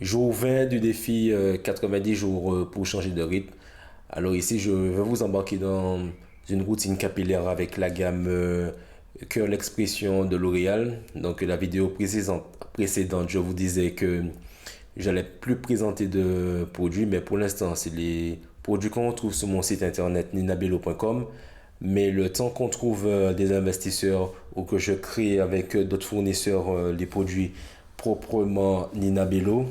Jour 20 du défi 90 jours pour changer de rythme. Alors ici, je vais vous embarquer dans une routine capillaire avec la gamme Cœur l'expression de L'Oréal. Donc la vidéo précédente, je vous disais que j'allais plus présenter de produits, mais pour l'instant, c'est les produits qu'on trouve sur mon site internet ninabello.com. Mais le temps qu'on trouve des investisseurs ou que je crée avec d'autres fournisseurs les produits proprement Ninabello,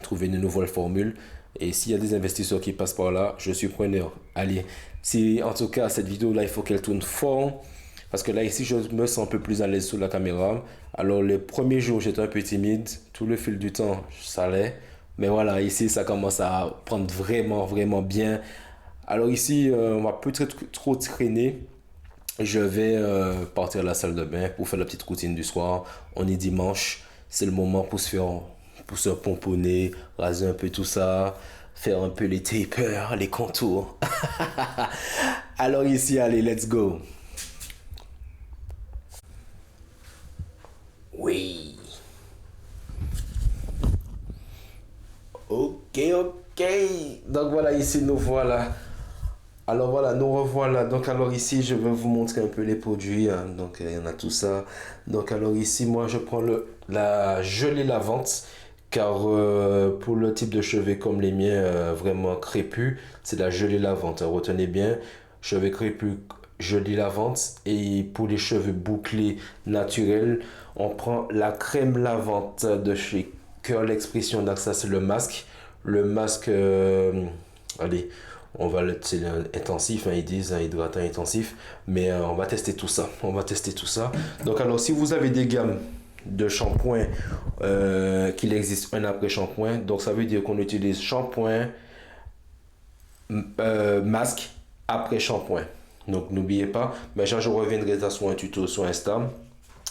trouver une nouvelle formule. Et s'il y a des investisseurs qui passent par là, je suis preneur. Allez, si en tout cas cette vidéo-là, il faut qu'elle tourne fort. Parce que là, ici, je me sens un peu plus à l'aise sous la caméra. Alors, les premiers jours, j'étais un peu timide. Tout le fil du temps, ça allait. Mais voilà, ici, ça commence à prendre vraiment, vraiment bien. Alors ici, on va peut-être trop traîner. Je vais partir à la salle de bain pour faire la petite routine du soir. On est dimanche, c'est le moment pour se pomponner, raser un peu tout ça, faire un peu les tapers, les contours. Alors ici, allez, let's go. Oui. Ok, ok. Donc voilà, ici nous voilà. Alors voilà, nous revoilà. Donc alors ici, je vais vous montrer un peu les produits, hein. Donc il y en a tout ça. Donc alors ici, moi je prends la gelée lavante. Car pour le type de cheveux comme les miens, vraiment crépus, c'est la gelée lavante, hein. Retenez bien, cheveux crépus, gelée lavante. Et pour les cheveux bouclés naturels, on prend la crème lavante de chez Curl Expression. Donc ça c'est le masque. Le masque, allez, on va le, c'est intensif, hein, ils disent, hein, hydratant intensif, mais on va tester tout ça. On va tester tout ça. Donc alors, si vous avez des gammes de shampoing qu'il existe un après shampoing, donc ça veut dire qu'on utilise shampoing, masque après shampoing. Donc n'oubliez pas, mais je reviendrai sur un tuto sur Insta.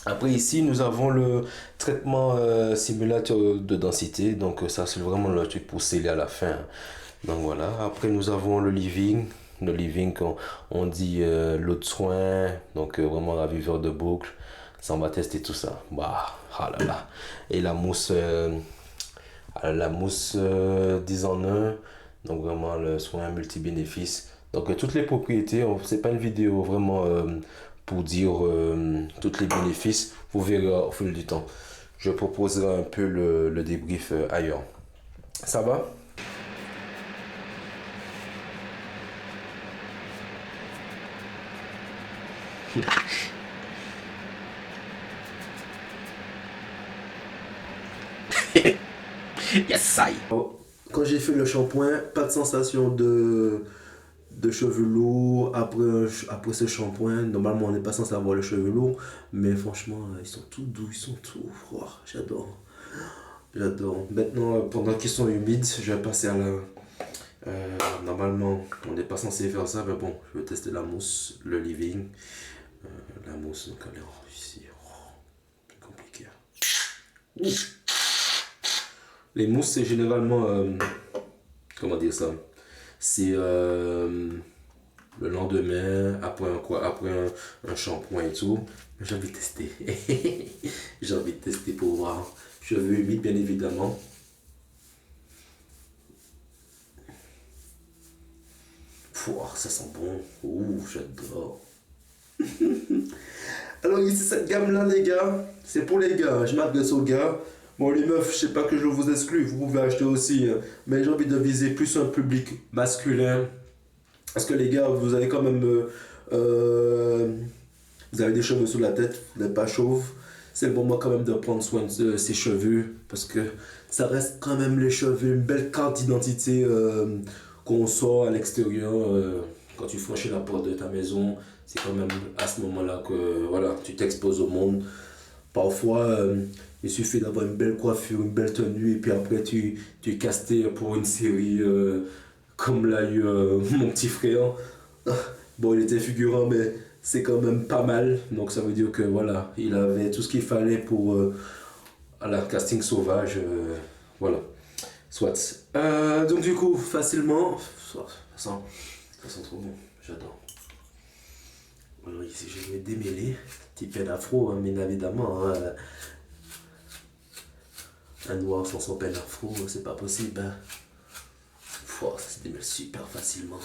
Après ici, nous avons le traitement simulateur de densité. Donc ça, c'est vraiment le truc pour sceller à la fin. Donc voilà. Après, nous avons le living. Le living, on dit l'eau de soin. Donc vraiment raviveur de boucle. Ça, on va tester tout ça. Bah, ah là là. Et la mousse 10 en un. Donc vraiment le soin multi-bénéfice. Donc toutes les propriétés, c'est pas une vidéo vraiment pour dire tous les bénéfices. Vous verrez au fil du temps. Je proposerai un peu le débrief ailleurs. Ça va? Yes, I. Quand j'ai fait le shampoing, pas de sensation de cheveux lourds après ce shampoing. Normalement, on n'est pas censé avoir les cheveux lourds, mais franchement, ils sont tout doux, ils sont tout. Oh, j'adore. J'adore. Maintenant, pendant qu'ils sont humides, je vais passer à la. Normalement, on n'est pas censé faire ça, mais bon, je vais tester la mousse, le living. La mousse, donc elle est ici. Oh, c'est compliqué. Ouf. Les mousses, c'est généralement. Comment dire ça? C'est le lendemain, après un shampoing et tout. J'ai envie de tester. J'ai envie de tester pour voir. Cheveux humides, bien évidemment. Pouah, ça sent bon. Ouh, j'adore. Alors ici, cette gamme-là, les gars, c'est pour les gars. Je m'adresse aux gars. Bon, les meufs, je sais pas que je vous exclue, vous pouvez acheter aussi, hein. Mais j'ai envie de viser plus un public masculin. Parce que les gars, vous avez quand même. Vous avez des cheveux sous la tête, vous n'êtes pas chauve. C'est le moment quand même de prendre soin de ses cheveux. Parce que ça reste quand même les cheveux, une belle carte d'identité qu'on sort à l'extérieur. Quand tu franchis la porte de ta maison, c'est quand même à ce moment-là que voilà, tu t'exposes au monde. Parfois, il suffit d'avoir une belle coiffure, une belle tenue, et puis après, tu es casté pour une série comme l'a eu mon petit frère. Bon, il était figurant, mais c'est quand même pas mal. Donc, ça veut dire que voilà, il avait tout ce qu'il fallait pour à la casting sauvage. Voilà, soit. Donc, du coup, facilement. Ça sent trop bon, j'adore. Alors, ici, je vais démêler. Petit peu d'afro, hein, bien évidemment, hein. Un noir sans son peigne afro, c'est pas possible. Hein. Ça se démêle super facilement.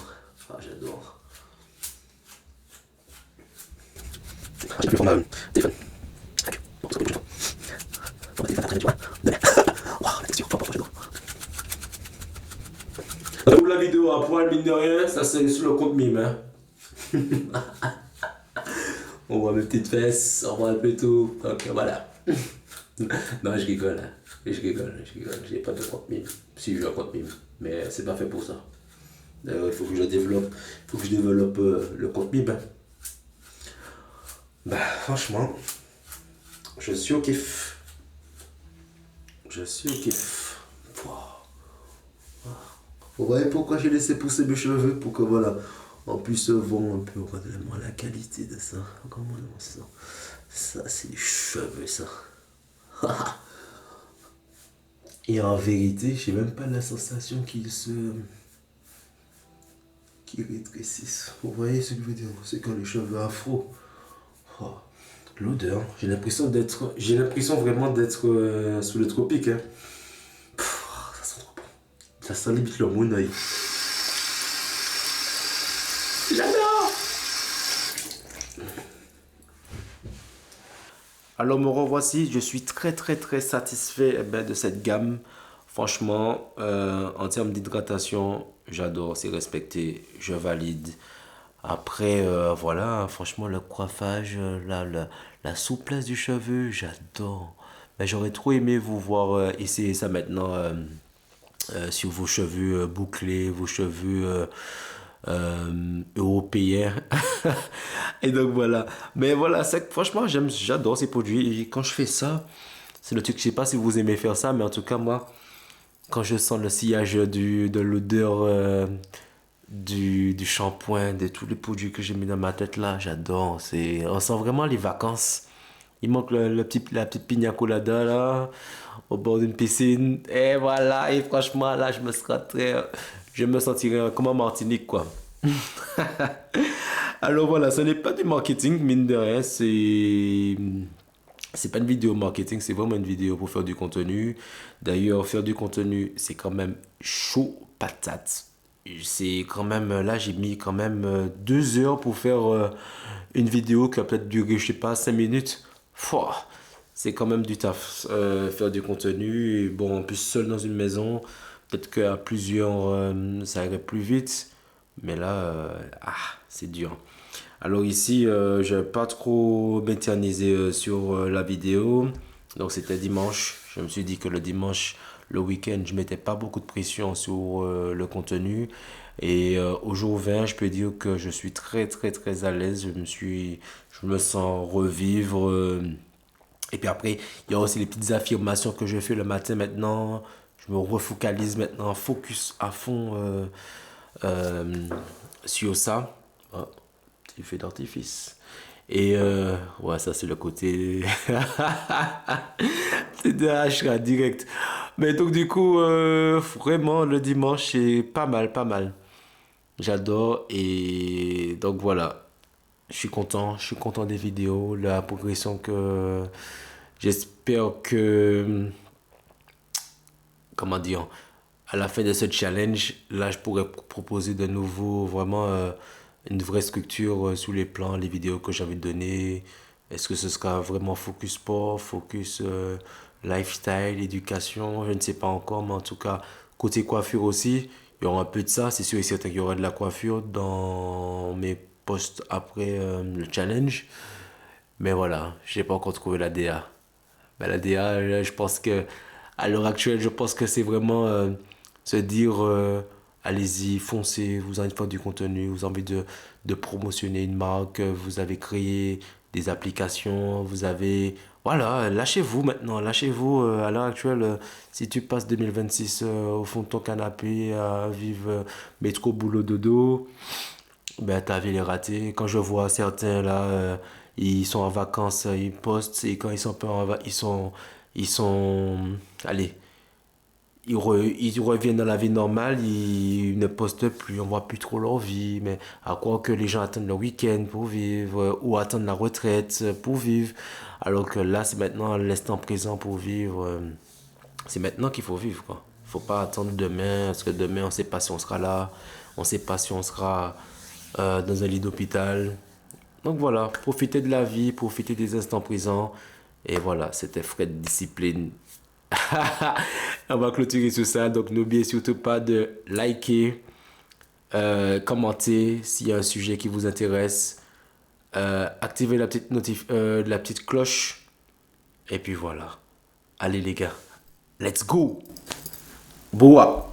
Ah, j'adore. J'ai plus mon téléphone. Bon, c'est bon, mon téléphone après, tu vois. La texture, j'adore. Donc la vidéo à poil, mine de rien, ça c'est sur le compte mime. Hein. On voit mes petites fesses, on voit un peu tout. Donc voilà. Non, je rigole. Hein. Je rigole. J'ai pas de compte mime. Si, j'ai un compte mime. Mais c'est pas fait pour ça. D'ailleurs, il faut que je développe, le compte mime. Hein. Bah, franchement, je suis au kiff. Vous voyez pourquoi j'ai laissé pousser mes cheveux? Pour que voilà, on puisse voir un peu vraiment la qualité de ça. Comment on sent? Ça, c'est les cheveux, ça. Et en vérité, j'ai même pas la sensation qu'ils rétrécissent. Vous voyez ce que je veux dire? C'est quand les cheveux afro. Oh, l'odeur, j'ai l'impression vraiment d'être sous le tropique. Hein. Ça sent trop bon. Ça sent limite le mon oeil. J'adore. Alors me revoici, je suis très satisfait de cette gamme. Franchement, en termes d'hydratation, j'adore, c'est respecté, je valide. Après, voilà, franchement, le coiffage, la souplesse du cheveu, j'adore. Mais j'aurais trop aimé vous voir essayer ça maintenant sur vos cheveux bouclés, vos cheveux européens. Et donc voilà. Mais voilà, franchement, j'adore ces produits. Et quand je fais ça, c'est le truc, je sais pas si vous aimez faire ça, mais en tout cas, moi, quand je sens le sillage de l'odeur du shampoing, de tous les produits que j'ai mis dans ma tête là, j'adore. On sent vraiment les vacances. Il manque la petite pina colada là, au bord d'une piscine. Et voilà, et franchement là, je me sentirais comme en Martinique quoi. Alors voilà, ce n'est pas du marketing, mine de rien, c'est pas une vidéo marketing, c'est vraiment une vidéo pour faire du contenu. D'ailleurs, faire du contenu, c'est quand même chaud patate. C'est quand même, là, j'ai mis quand même 2 heures pour faire une vidéo qui a peut-être duré, je sais pas, 5 minutes. Fouah, c'est quand même du taf, faire du contenu. Et bon, en plus, seul dans une maison, peut-être qu'à plusieurs, ça irait plus vite. Mais là, c'est dur. Alors ici, je n'ai pas trop m'éterniser sur la vidéo. Donc c'était dimanche. Je me suis dit que le dimanche, le week-end, je mettais pas beaucoup de pression sur le contenu. Et au jour 20, je peux dire que je suis très à l'aise. Je me sens revivre. Et puis après, il y a aussi les petites affirmations que je fais le matin maintenant. Je me refocalise maintenant, focus à fond sur ça. Ah, petit feu d'artifice. Et ouais, ça c'est le côté. C'est de HK direct. Mais donc du coup, vraiment le dimanche c'est pas mal. J'adore et donc voilà. Je suis content des vidéos, la progression que j'espère que, comment dire, à la fin de ce challenge, là je pourrais proposer de nouveau vraiment une vraie structure sur les plans, les vidéos que j'avais données. Est-ce que ce sera vraiment focus sport, focus lifestyle, éducation, je ne sais pas encore, mais en tout cas, côté coiffure aussi, il y aura un peu de ça, c'est sûr et certain qu'il y aura de la coiffure dans mes posts après le challenge. Mais voilà, je n'ai pas encore trouvé la DA. Ben, la DA, je pense que, à l'heure actuelle, je pense que c'est vraiment se dire allez-y, foncez, vous avez envie de faire du contenu, vous avez envie de promotionner une marque, vous avez créé des applications, vous avez. Voilà, lâchez-vous maintenant, lâchez-vous à l'heure actuelle. Si tu passes 2026 au fond de ton canapé à vivre métro, boulot, dodo, ben ta vie est ratée. Quand je vois certains là, ils sont en vacances, ils postent, et quand ils sont pas en vacances, allez, ils reviennent dans la vie normale, ils ne postent plus, on voit plus trop leur vie, mais à quoi que les gens attendent le week-end pour vivre, ou attendent la retraite pour vivre, alors que là, c'est maintenant l'instant présent pour vivre C'est maintenant qu'il faut vivre, quoi. Faut pas attendre demain, parce que demain, on sait pas si on sera là, on sait pas si on sera dans un lit d'hôpital. Donc voilà, profitez de la vie, profitez des instants présents. Et voilà, c'était Fred Discipline. On va clôturer sur ça. Donc n'oubliez surtout pas de liker, commenter s'il y a un sujet qui vous intéresse. Activez la petite cloche. Et puis voilà. Allez les gars, let's go! Boa!